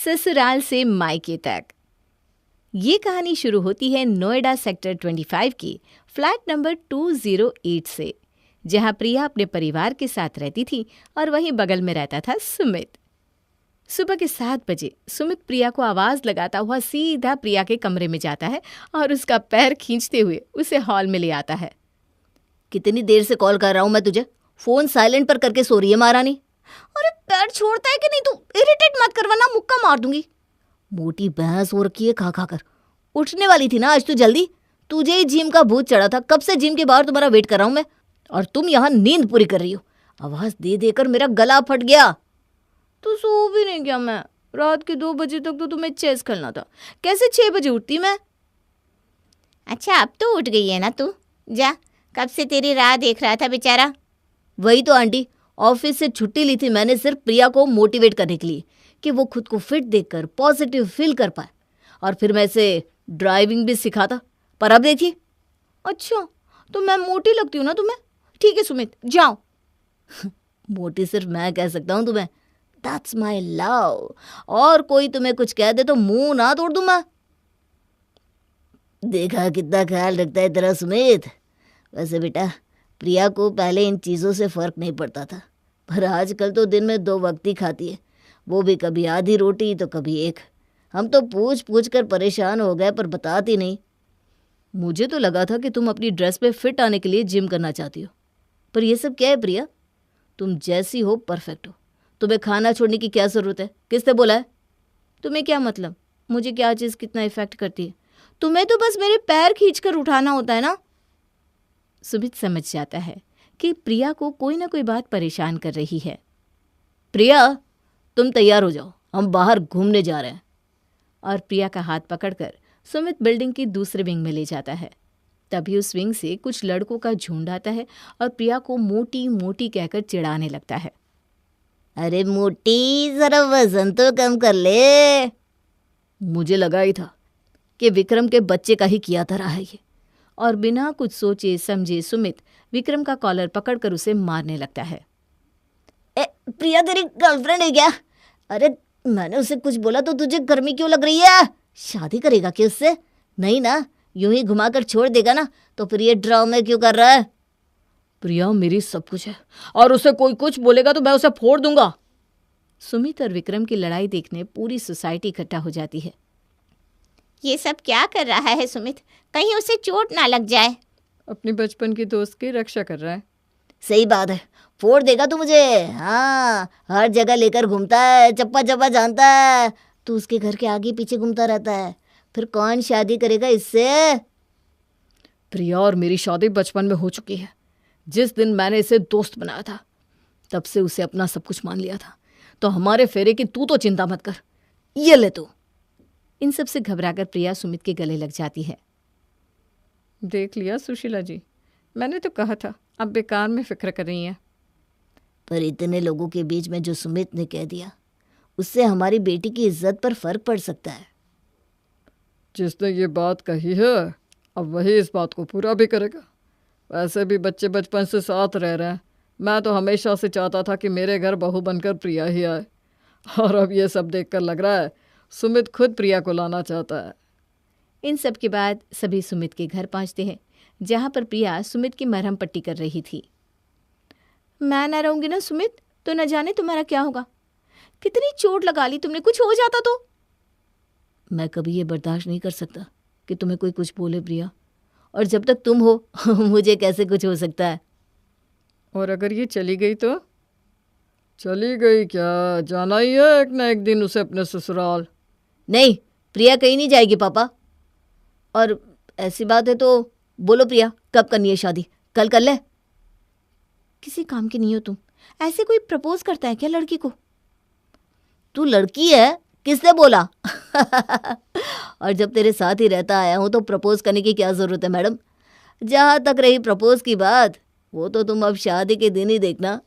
ससुराल से मायके तक। ये कहानी शुरू होती है नोएडा सेक्टर 25 की फ्लैट नंबर 208 से, जहां प्रिया अपने परिवार के साथ रहती थी और वहीं बगल में रहता था सुमित। सुबह के 7 बजे सुमित प्रिया को आवाज लगाता हुआ सीधा प्रिया के कमरे में जाता है और उसका पैर खींचते हुए उसे हॉल में ले आता है। कितनी देर से कॉल कर रहा हूं मैं तुझे, फोन साइलेंट पर करके सो रही है महारानी। अरे पैर छोड़ता है कि नहीं तू, इरिटेट मत कर वरना मुक्का मार दूंगी। मोटी भैंस हो रखी है खा खा कर। उठने वाली थी ना आज तू जल्दी, तुझे ही जिम का भूत चढ़ा था। कब से जिम के बाहर तुम्हारा वेट कर रहा हूं मैं, और तुम यहाँ नींद पूरी कर रही हो। आवाज दे देकर मेरा गला फट गया। तो सो भी नहीं गया मैं, रात के 2 बजे तक तो तुम्हें चेस खेलना था। कैसे 6 बजे उठती मैं? अच्छा अब तो उठ गई है ना तू, जा, कब से तेरी राह देख रहा था बेचारा। वही तो आंटी, ऑफिस से छुट्टी ली थी मैंने सिर्फ प्रिया को मोटिवेट करने के लिए कि वो खुद को फिट देखकर पॉजिटिव फील कर पाए, और फिर मैं इसे ड्राइविंग भी सिखाता। पर अब देखिए। अच्छा तो मैं मोटी लगती हूँ ना तुम्हें? ठीक है सुमित, जाओ। मोटी सिर्फ मैं कह सकता हूँ तुम्हें, दैट्स माई लव। और कोई तुम्हें कुछ कह दे तो मुंह ना तोड़ दूं मैं। देखा कितना ख्याल रखता है तेरा सुमित। वैसे बेटा, प्रिया को पहले इन चीज़ों से फ़र्क नहीं पड़ता था, पर आजकल तो दिन में 2 वक्त ही खाती है, वो भी कभी आधी रोटी तो कभी एक। हम तो पूछ पूछ कर परेशान हो गए, पर बताती नहीं। मुझे तो लगा था कि तुम अपनी ड्रेस पे फिट आने के लिए जिम करना चाहती हो, पर ये सब क्या है प्रिया? तुम जैसी हो परफेक्ट हो, तुम्हें खाना छोड़ने की क्या ज़रूरत है? किसने बोला है? तुम्हें क्या मतलब मुझे क्या चीज़ कितना इफेक्ट करती है? तुम्हें तो बस मेरे पैर खींचकर उठाना होता है ना। सुमित समझ जाता है कि प्रिया को कोई ना कोई बात परेशान कर रही है। प्रिया, तुम तैयार हो जाओ, हम बाहर घूमने जा रहे हैं। और प्रिया का हाथ पकड़कर सुमित बिल्डिंग की दूसरे विंग में ले जाता है। तभी उस विंग से कुछ लड़कों का झुंड आता है और प्रिया को मोटी मोटी कहकर चिढ़ाने लगता है। अरे मोटी, जरा वजन तो कम कर ले। मुझे लगा ही था कि विक्रम के बच्चे का ही किया था रहा है ये। और बिना कुछ सोचे समझे सुमित विक्रम का कॉलर पकड़कर उसे मारने लगता है। प्रिया तेरी गर्लफ्रेंड है क्या? अरे मैंने उसे कुछ बोला तो तुझे गर्मी क्यों लग रही है? शादी करेगा क्या उससे? नहीं ना, यूं ही घुमाकर छोड़ देगा ना, तो फिर ये ड्रामे क्यों कर रहा है? प्रिया मेरी सब कुछ है, और उसे कोई कुछ बोलेगा तो मैं उसे फोड़ दूंगा। सुमित और विक्रम की लड़ाई देखने पूरी सोसाइटी इकट्ठा हो जाती है। ये सब क्या कर रहा है सुमित, कहीं उसे चोट ना लग जाए। अपनी बचपन की दोस्त की रक्षा कर रहा है। सही बात है, फोड़ देगा तू मुझे। हाँ, हर जगह लेकर घूमता है, चप्पा चप्पा जानता है। तू उसके घर के आगे पीछे घूमता रहता है, फिर कौन शादी करेगा इससे? प्रिया और मेरी शादी बचपन में हो चुकी है। जिस दिन मैंने इसे दोस्त बनाया था तब से उसे अपना सब कुछ मान लिया था, तो हमारे फेरे की तू तो चिंता मत कर। ये ले तू। इन सब से घबराकर प्रिया सुमित के गले लग जाती है। देख लिया सुशीला जी, मैंने तो कहा था, अब बेकार में फिक्र कर रही हैं। पर इतने लोगों के बीच में जो सुमित ने कह दिया, उससे हमारी बेटी की इज्जत पर फर्क पड़ सकता है। जिसने ये बात कही है अब वही इस बात को पूरा भी करेगा। वैसे भी बच्चे बचपन से साथ रह रहे हैं। मैं तो हमेशा से चाहता था कि मेरे घर बहू बनकर प्रिया ही आए, और अब ये सब देखकर लग रहा है सुमित खुद प्रिया को लाना चाहता है। इन सब के बाद सभी सुमित के घर पहुंचते हैं, जहां पर प्रिया सुमित की मरहम पट्टी कर रही थी। मैं ना रहूंगी ना सुमित, तो न जाने तुम्हारा क्या होगा। कितनी चोट लगा ली तुमने, कुछ हो जाता तो। मैं कभी ये बर्दाश्त नहीं कर सकता कि तुम्हें कोई कुछ बोले प्रिया, और जब तक तुम हो मुझे कैसे कुछ हो सकता है? और अगर ये चली गई तो? चली गई क्या, जाना ही है एक ना एक दिन उसे अपने ससुराल। नहीं, प्रिया कहीं नहीं जाएगी पापा। और ऐसी बात है तो बोलो प्रिया, कब करनी है शादी? कल कर ले। किसी काम की नहीं हो तुम। ऐसे कोई प्रपोज करता है क्या लड़की को? तू लड़की है, किसने बोला? और जब तेरे साथ ही रहता आया हूं तो प्रपोज करने की क्या जरूरत है मैडम? जहां तक रही प्रपोज की बात, वो तो तुम अब शादी के दिन ही देखना।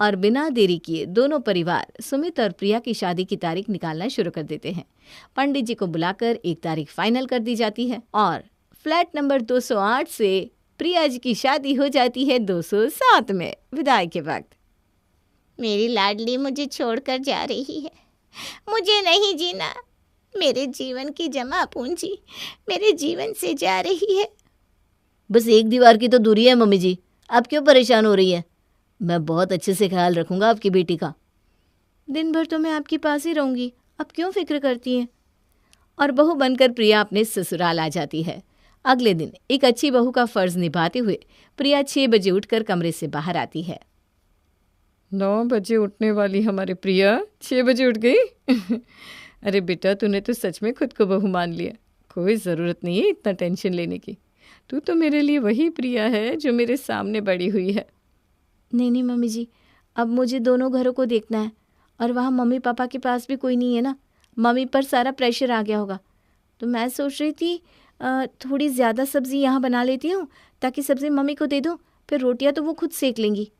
और बिना देरी किए दोनों परिवार सुमित और प्रिया की शादी की तारीख निकालना शुरू कर देते हैं। पंडित जी को बुलाकर एक तारीख फाइनल कर दी जाती है और फ्लैट नंबर 208 से प्रिया जी की शादी हो जाती है 207 में। विदाई के वक्त मेरी लाडली मुझे छोड़कर जा रही है, मुझे नहीं जीना। मेरे जीवन की जमा पूंजी मेरे जीवन से जा रही है। बस एक दीवार की तो दूरी है मम्मी जी, आप क्यों परेशान हो रही है? मैं बहुत अच्छे से ख्याल रखूंगा आपकी बेटी का। दिन भर तो मैं आपके पास ही रहूंगी, अब क्यों फिक्र करती हैं? और बहू बनकर प्रिया अपने ससुराल आ जाती है। अगले दिन एक अच्छी बहू का फर्ज निभाते हुए प्रिया 6 बजे उठकर कमरे से बाहर आती है। 9 बजे उठने वाली हमारी प्रिया 6 बजे उठ गई। अरे बेटा, तूने तो सच में खुद को बहू मान लिया। कोई ज़रूरत नहीं है इतना टेंशन लेने की। तू तो मेरे लिए वही प्रिया है जो मेरे सामने बड़ी हुई है। नहीं मम्मी जी, अब मुझे दोनों घरों को देखना है और वहाँ मम्मी पापा के पास भी कोई नहीं है ना। मम्मी पर सारा प्रेशर आ गया होगा। तो मैं सोच रही थी थोड़ी ज़्यादा सब्ज़ी यहाँ बना लेती हूँ ताकि सब्ज़ी मम्मी को दे दूँ, फिर रोटियाँ तो वो खुद सेक लेंगी।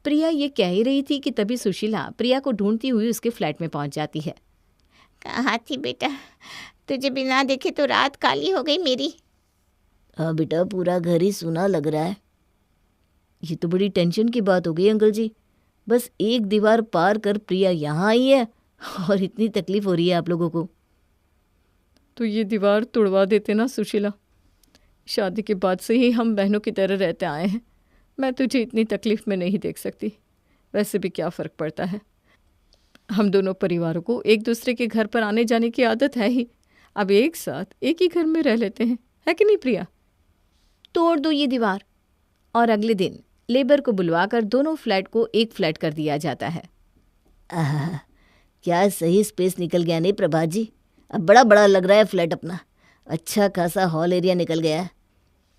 प्रिया ये कह ही रही थी कि तभी सुशीला प्रिया को ढूंढती हुई उसके फ्लैट में पहुँच जाती है। कहाँ थी बेटा? तुझे बिना देखे तो रात काली हो गई मेरी। हाँ बेटा, पूरा घर ही सूना लग रहा है। ये तो बड़ी टेंशन की बात हो गई अंकल जी। बस एक दीवार पार कर प्रिया यहाँ आई है और इतनी तकलीफ हो रही है आप लोगों को। तो ये दीवार तोड़वा देते ना सुशीला। शादी के बाद से ही हम बहनों की तरह रहते आए हैं। मैं तुझे इतनी तकलीफ में नहीं देख सकती। वैसे भी क्या फ़र्क पड़ता है, हम दोनों परिवारों को एक दूसरे के घर पर आने जाने की आदत है ही। अब एक साथ एक ही घर में रह लेते हैं, है कि नहीं प्रिया? तोड़ दो ये दीवार। और अगले दिन लेबर को बुलवाकर दोनों फ्लैट को एक फ्लैट कर दिया जाता है। आहा, क्या सही स्पेस निकल गया नहीं प्रभात जी। अब बड़ा बड़ा लग रहा है फ्लैट अपना। अच्छा खासा हॉल एरिया निकल गया है।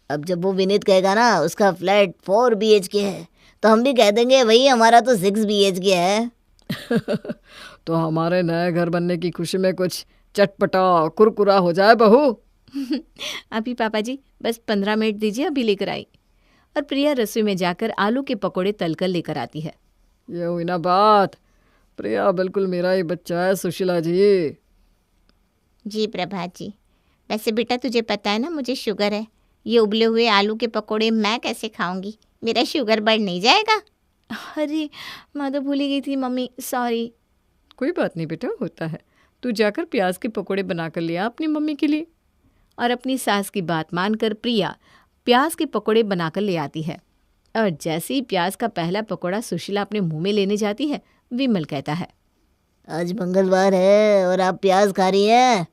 अब जब वो विनीत कहेगा ना उसका फ्लैट 4 BHK है, तो हम भी कह देंगे वही हमारा तो 6 BHK है। तो हमारे नए घर बनने की खुशी में कुछ चटपटा कुरकुरा हो जाए बहू। अभी पापा जी बस 15 मिनट दीजिए, अभी लेकर आई। और प्रिया रसोई में जाकर आलू के पकोड़े तलकर लेकर आती है। ये हुई ना बात। प्रिया बिल्कुल मेरा ही बच्चा है सुशीला जी। जी प्रभात जी। वैसे बेटा तुझे पता है ना मुझे शुगर है। ये उबले हुए आलू के पकोड़े मैं कैसे खाऊंगी? मेरा शुगर बढ़ नहीं जाएगा? अरे मैं तो भूल ही गई थी मम्मी, सॉरी। कोई बात नहीं बेटा, होता है। तू जाकर प्याज के पकोड़े बना कर लिया अपनी मम्मी के लिए। और अपनी सास की बात मानकर प्रिया प्याज के पकोड़े बनाकर ले आती है। और जैसे ही प्याज का पहला पकोड़ा सुशीला अपने मुंह में लेने जाती है, विमल कहता है, आज मंगलवार है और आप प्याज खा रही हैं?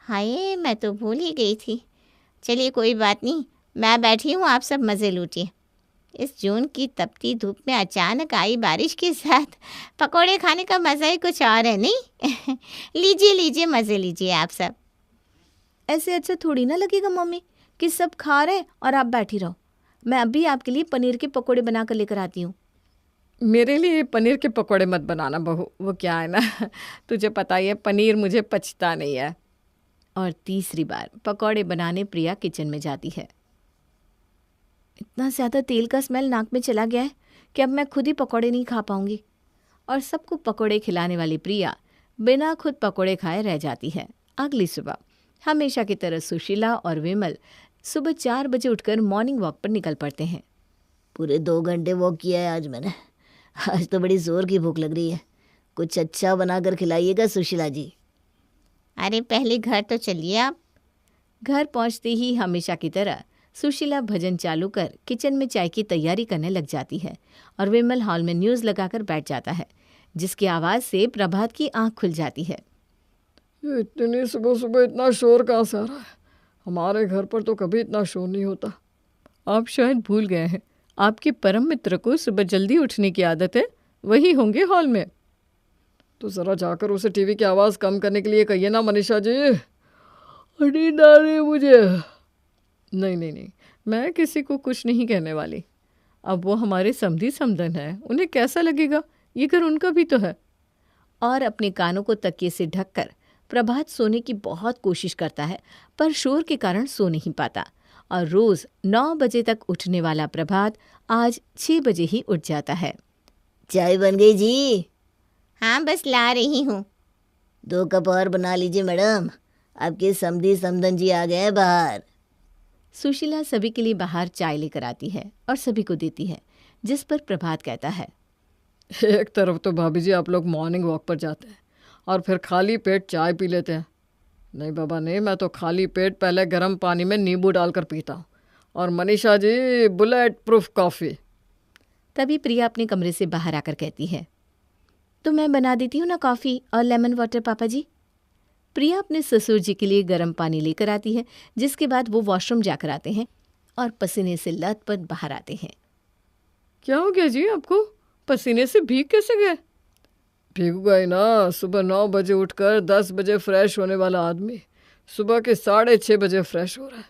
हाय, मैं तो भूल ही गई थी। चलिए कोई बात नहीं, मैं बैठी हूँ, आप सब मज़े लूटिए। इस जून की तपती धूप में अचानक आई बारिश के साथ पकोड़े खाने का मज़ा ही कुछ और है नहीं? लीजिए लीजिए, मज़े लीजिए आप सब। ऐसे अच्छा थोड़ी ना लगेगा मम्मी कि सब खा रहे हैं और आप बैठी रहो। मैं अभी आपके लिए पनीर के पकोड़े बना कर लेकर आती हूँ। मेरे लिए पनीर के पकोड़े मत बनाना बहू। वो क्या है ना, तुझे पता ही है पनीर मुझे पचता नहीं है। और तीसरी बार पकौड़े बनाने प्रिया किचन में जाती है। इतना ज़्यादा तेल का स्मेल नाक में चला गया है कि अब मैं खुद ही पकौड़े नहीं खा पाऊंगी। और सबको पकौड़े खिलाने वाली प्रिया बिना खुद पकौड़े खाए रह जाती है। अगली सुबह हमेशा की तरह सुशीला और विमल सुबह 4 बजे उठकर मॉर्निंग वॉक पर निकल पड़ते हैं। पूरे 2 घंटे वॉक किया है आज मैंने। आज तो बड़ी जोर की भूख लग रही है। कुछ अच्छा बनाकर खिलाइएगा सुशीला जी। अरे पहले घर तो चलिए आप। घर पहुंचते ही हमेशा की तरह सुशीला भजन चालू कर किचन में चाय की तैयारी करने लग जाती है और विमल हॉल में न्यूज़ लगाकर बैठ जाता है, जिसकी आवाज़ से प्रभात की आंख खुल जाती है। ये इतनी सुबह सुबह इतना शोर कहाँ से आ रहा है? हमारे घर पर तो कभी इतना शोर नहीं होता। आप शायद भूल गए हैं, आपके परम मित्र को सुबह जल्दी उठने की आदत है। वही होंगे हॉल में। तो ज़रा जाकर उसे टीवी की आवाज़ कम करने के लिए कहिए ना मनीषा जी। नींद आ रही है मुझे। नहीं, मैं किसी को कुछ नहीं कहने वाली। अब वो हमारे समधी समधन है, उन्हें कैसा लगेगा? ये घर उनका भी तो है। और अपने कानों को तकिए से ढककर प्रभात सोने की बहुत कोशिश करता है, पर शोर के कारण सो नहीं पाता। और रोज़ 9 बजे तक उठने वाला प्रभात आज 6 बजे ही उठ जाता है। चाय बन गई जी? हाँ बस ला रही हूँ। 2 कप और बना लीजिए मैडम, आपके समधी समधन जी आ गए हैं बाहर। सुशीला सभी के लिए बाहर चाय लेकर आती है और सभी को देती है, जिस पर प्रभात कहता है, एक तरफ तो भाभी जी आप लोग मॉर्निंग वॉक पर जाते हैं और फिर खाली पेट चाय पी लेते हैं। नहीं बाबा नहीं, मैं तो खाली पेट पहले गर्म पानी में नींबू डालकर पीता हूँ। और Manisha ji bullet proof coffee. तभी प्रिया अपने कमरे से बाहर आकर कहती है, तो मैं बना देती हूँ ना कॉफ़ी और लेमन वाटर पापा जी। प्रिया अपने ससुर जी के लिए गर्म पानी लेकर आती है, जिसके बाद वो वॉशरूम जाकर आते हैं और पसीने से लथपथ बाहर आते हैं। क्या हो गया जी आपको? पसीने से भीग कैसे गए? भीगूंगा ही ना। सुबह 9 बजे उठकर 10 बजे फ्रेश होने वाला आदमी सुबह के 6:30 बजे फ्रेश हो रहा है।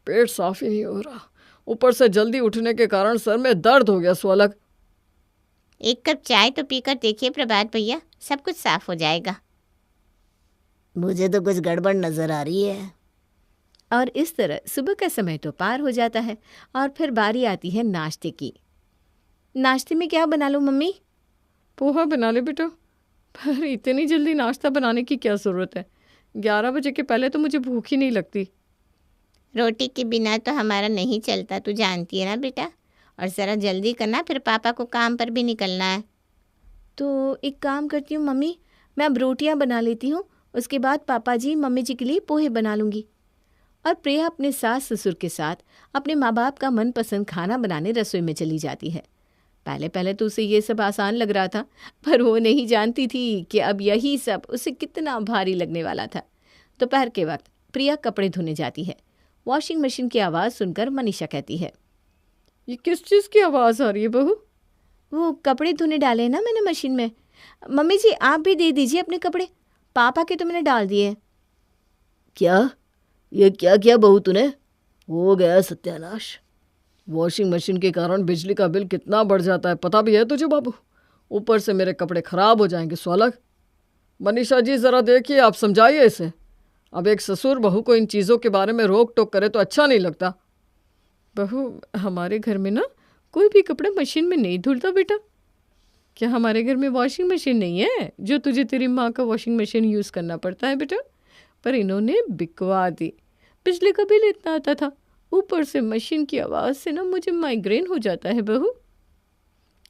पेट साफ ही नहीं हो रहा, ऊपर से जल्दी उठने के कारण सर में दर्द हो गया सो अलग। एक कप चाय तो पीकर देखिए प्रभात भैया, सब कुछ साफ हो जाएगा। मुझे तो कुछ गड़बड़ नजर आ रही है। और इस तरह सुबह का समय तो पार हो जाता है और फिर बारी आती है नाश्ते की। नाश्ते में क्या बना लूं मम्मी? पोहा बना ले बेटा। पर इतनी जल्दी नाश्ता बनाने की क्या ज़रूरत है? 11 बजे के पहले तो मुझे भूख ही नहीं लगती। रोटी के बिना तो हमारा नहीं चलता, तू जानती है ना बेटा। और ज़रा जल्दी करना, फिर पापा को काम पर भी निकलना है। तो एक काम करती हूँ मम्मी, मैं अब रोटियाँ बना लेती हूँ, उसके बाद पापा जी मम्मी जी के लिए पोहे बना लूँगी। और प्रिया अपने सास ससुर के साथ अपने माँ बाप का मनपसंद खाना बनाने रसोई में चली जाती है। पहले पहले तो उसे ये सब आसान लग रहा था, पर वो नहीं जानती थी कि अब यही सब उसे कितना भारी लगने वाला था। दोपहर के वक्त प्रिया कपड़े धोने जाती है। वॉशिंग मशीन की आवाज़ सुनकर मनीषा कहती है, ये किस चीज़ की आवाज़ आ रही है बहू? वो कपड़े धोने डाले ना मैंने मशीन में। मम्मी जी आप भी दे दीजिए अपने कपड़े, पापा के तो मैंने डाल दिए। क्या? ये क्या किया बहू तूने? हो गया सत्यानाश। वॉशिंग मशीन के कारण बिजली का बिल कितना बढ़ जाता है पता भी है तुझे बाबू? ऊपर से मेरे कपड़े खराब हो जाएंगे सो अलग। मनीषा जी ज़रा देखिए, आप समझाइए इसे। अब एक ससुर बहू को इन चीज़ों के बारे में रोक टोक करे तो अच्छा नहीं लगता। बहू हमारे घर में ना कोई भी कपड़े मशीन में नहीं धुलता बेटा। क्या हमारे घर में वॉशिंग मशीन नहीं है जो तुझे तेरी माँ का वॉशिंग मशीन यूज़ करना पड़ता है बेटा? पर इन्होंने बिकवा दी। बिजली का बिल इतना आता था, ऊपर से मशीन की आवाज़ से ना मुझे माइग्रेन हो जाता है बहू।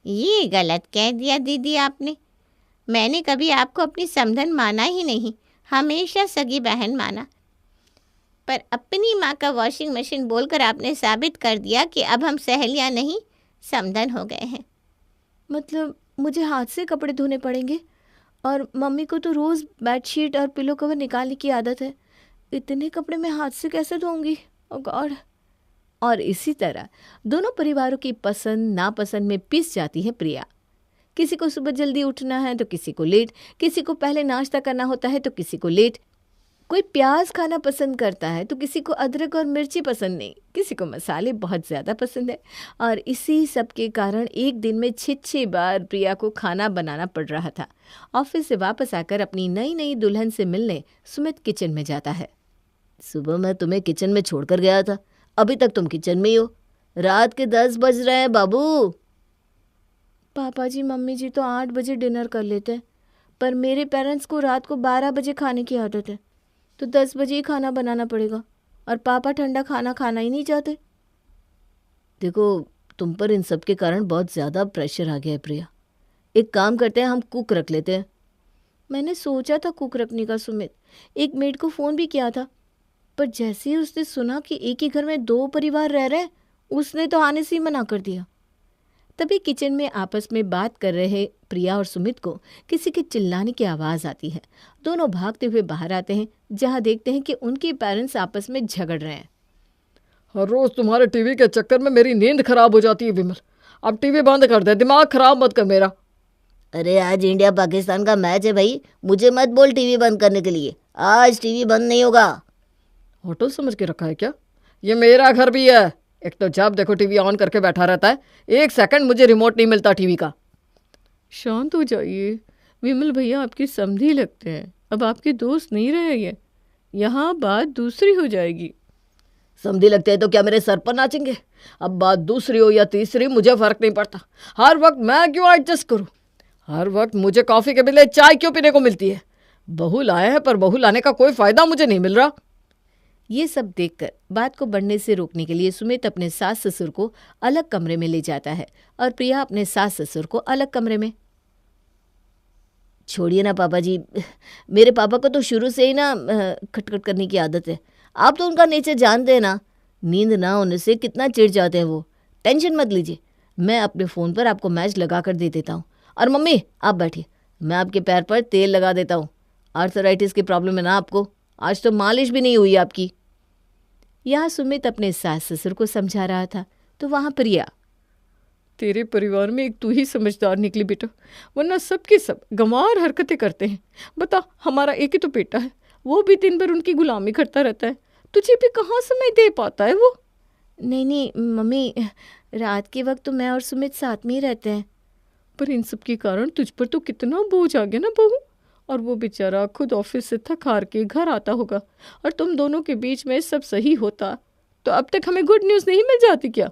ये गलत कह दिया दीदी आपने। मैंने कभी आपको अपनी समधन माना ही नहीं, हमेशा सगी बहन माना। पर अपनी माँ का वॉशिंग मशीन बोलकर आपने साबित कर दिया कि अब हम सहेलियाँ नहीं समधन हो गए हैं। मतलब मुझे हाथ से कपड़े धोने पड़ेंगे? और मम्मी को तो रोज़ बेडशीट और पिलो कवर निकालने की आदत है, इतने कपड़े मैं हाथ से कैसे धोऊंगी? ओह गॉड। और इसी तरह दोनों परिवारों की पसंद नापसंद में पिस जाती है प्रिया। किसी को सुबह जल्दी उठना है तो किसी को लेट, किसी को पहले नाश्ता करना होता है तो किसी को लेट, कोई प्याज खाना पसंद करता है तो किसी को अदरक और मिर्ची पसंद नहीं, किसी को मसाले बहुत ज़्यादा पसंद है। और इसी सब के कारण एक दिन में 6 बार प्रिया को खाना बनाना पड़ रहा था। ऑफिस से वापस आकर अपनी नई नई दुल्हन से मिलने सुमित किचन में जाता है। सुबह मैं तुम्हें किचन में छोड़कर गया था, अभी तक तुम किचन में ही हो। रात के 10 बज रहे हैं बाबू। पापा जी मम्मी जी तो 8 बजे डिनर कर लेते हैं, पर मेरे पेरेंट्स को रात को 12 बजे खाने की आदत है, तो 10 बजे ही खाना बनाना पड़ेगा। और पापा ठंडा खाना खाना ही नहीं चाहते। देखो तुम पर इन सब के कारण बहुत ज़्यादा प्रेशर आ गया है प्रिया। एक काम करते हैं, हम कुक रख लेते हैं। मैंने सोचा था कुक रखने का सुमित, एक मेड को फ़ोन भी किया था, पर जैसे ही उसने सुना कि एक ही घर में 2 परिवार रह रहे हैं, उसने तो आने से ही मना कर दिया। तभी किचन में आपस में बात कर रहे प्रिया और सुमित को किसी के चिल्लाने की आवाज़ आती है। दोनों भागते हुए बाहर आते हैं, जहां देखते हैं कि उनके पेरेंट्स आपस में झगड़ रहे हैं। हर रोज़ तुम्हारे टीवी के चक्कर में मेरी नींद खराब हो जाती है विमल। अब टीवी बंद कर दे, दिमाग खराब मत कर मेरा। अरे आज इंडिया पाकिस्तान का मैच है भाई, मुझे मत बोल टीवी बंद करने के लिए। आज टीवी बंद नहीं होगा। होटल समझ के रखा है क्या? ये मेरा घर भी है। एक तो जब देखो टीवी ऑन करके बैठा रहता है, 1 सेकंड मुझे रिमोट नहीं मिलता टीवी का। शांत हो जाइए विमल भैया, आपकी समधी लगते हैं, अब आपके दोस्त नहीं रहे ये। यहाँ बात दूसरी हो जाएगी। समधी लगते हैं तो क्या मेरे सर पर नाचेंगे? अब बात दूसरी हो या तीसरी मुझे फर्क नहीं पड़ता। हर वक्त मैं क्यों एडजस्ट करूं? हर वक्त मुझे कॉफ़ी के बदले चाय क्यों पीने को मिलती है? बहू लाए हैं पर बहू लाने का कोई फ़ायदा मुझे नहीं मिल रहा। ये सब देखकर बात को बढ़ने से रोकने के लिए सुमित अपने सास ससुर को अलग कमरे में ले जाता है और प्रिया अपने सास ससुर को अलग कमरे में। छोड़िए ना पापा जी, मेरे पापा को तो शुरू से ही ना खटखट करने की आदत है। आप तो उनका नेचर जानते हैं ना, नींद ना होने से कितना चिढ़ जाते हैं वो। टेंशन मत लीजिए, मैं अपने फ़ोन पर आपको मैच लगा कर दे देता हूँ। और मम्मी आप बैठिए, मैं आपके पैर पर तेल लगा देता हूँ। आर्थराइटिस की प्रॉब्लम है ना आपको, आज तो मालिश भी नहीं हुई आपकी। यहाँ सुमित अपने सास ससुर को समझा रहा था तो वहाँ प्रिया, तेरे परिवार में एक तू ही समझदार निकली बेटा, वरना सबके सब गंवार हरकतें करते हैं। बता, हमारा एक ही तो बेटा है, वो भी दिन भर उनकी गुलामी करता रहता है, तुझे भी कहाँ समय दे पाता है वो। नहीं मम्मी, रात के वक्त तो मैं और सुमित साथ में ही रहते हैं। पर इन सब के कारण तुझ पर तो कितना बोझ आ गया ना बहू। और वो बेचारा खुद ऑफिस से थक हार के घर आता होगा, और तुम दोनों के बीच में सब सही होता तो अब तक हमें गुड न्यूज़ नहीं मिल जाती क्या।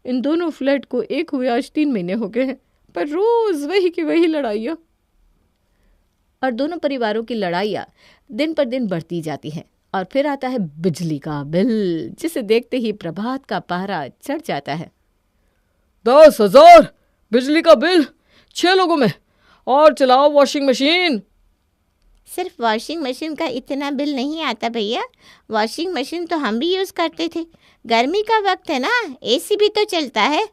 इन दोनों फ्लैट को एक हुए आज 3 महीने हो गए हैं, पर रोज वही की वही लड़ाइयाँ। और दोनों परिवारों की लड़ाइयाँ दिन पर दिन बढ़ती जाती हैं। और फिर आता है बिजली का बिल, जिसे देखते ही प्रभात का पहरा चढ़ जाता है। 10,000 बिजली का बिल 6 लोगों में, और चलाओ वॉशिंग मशीन। सिर्फ वॉशिंग मशीन का इतना बिल नहीं आता भैया, वॉशिंग मशीन तो हम भी यूज़ करते थे। गर्मी का वक्त है ना, एसी भी तो चलता है।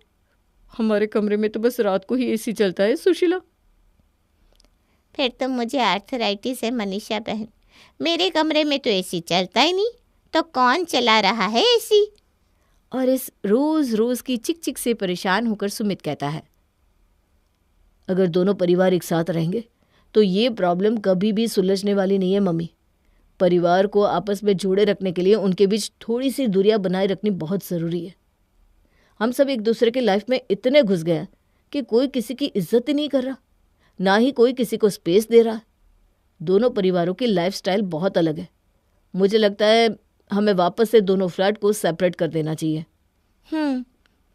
हमारे कमरे में तो बस रात को ही एसी चलता है सुशीला। फिर तो मुझे आर्थराइटिस है मनीषा बहन, मेरे कमरे में तो एसी चलता ही नहीं, तो कौन चला रहा है एसी। और इस रोज रोज की चिक चिक से परेशान होकर सुमित कहता है, अगर दोनों परिवार एक साथ रहेंगे तो ये प्रॉब्लम कभी भी सुलझने वाली नहीं है मम्मी। परिवार को आपस में जोड़े रखने के लिए उनके बीच थोड़ी सी दूरियां बनाए रखनी बहुत ज़रूरी है। हम सब एक दूसरे की लाइफ में इतने घुस गए हैं कि कोई किसी की इज्जत ही नहीं कर रहा, ना ही कोई किसी को स्पेस दे रहा। दोनों परिवारों की लाइफस्टाइल बहुत अलग है। मुझे लगता है हमें वापस से दोनों फ्लैट को सेपरेट कर देना चाहिए।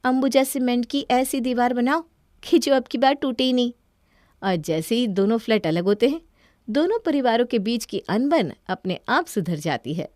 अंबुजा सीमेंट की ऐसी दीवार बनाओ कि जो अब की बार टूटे ही नहीं। और जैसे ही दोनों फ्लैट अलग होते हैं, दोनों परिवारों के बीच की अनबन अपने आप सुधर जाती है।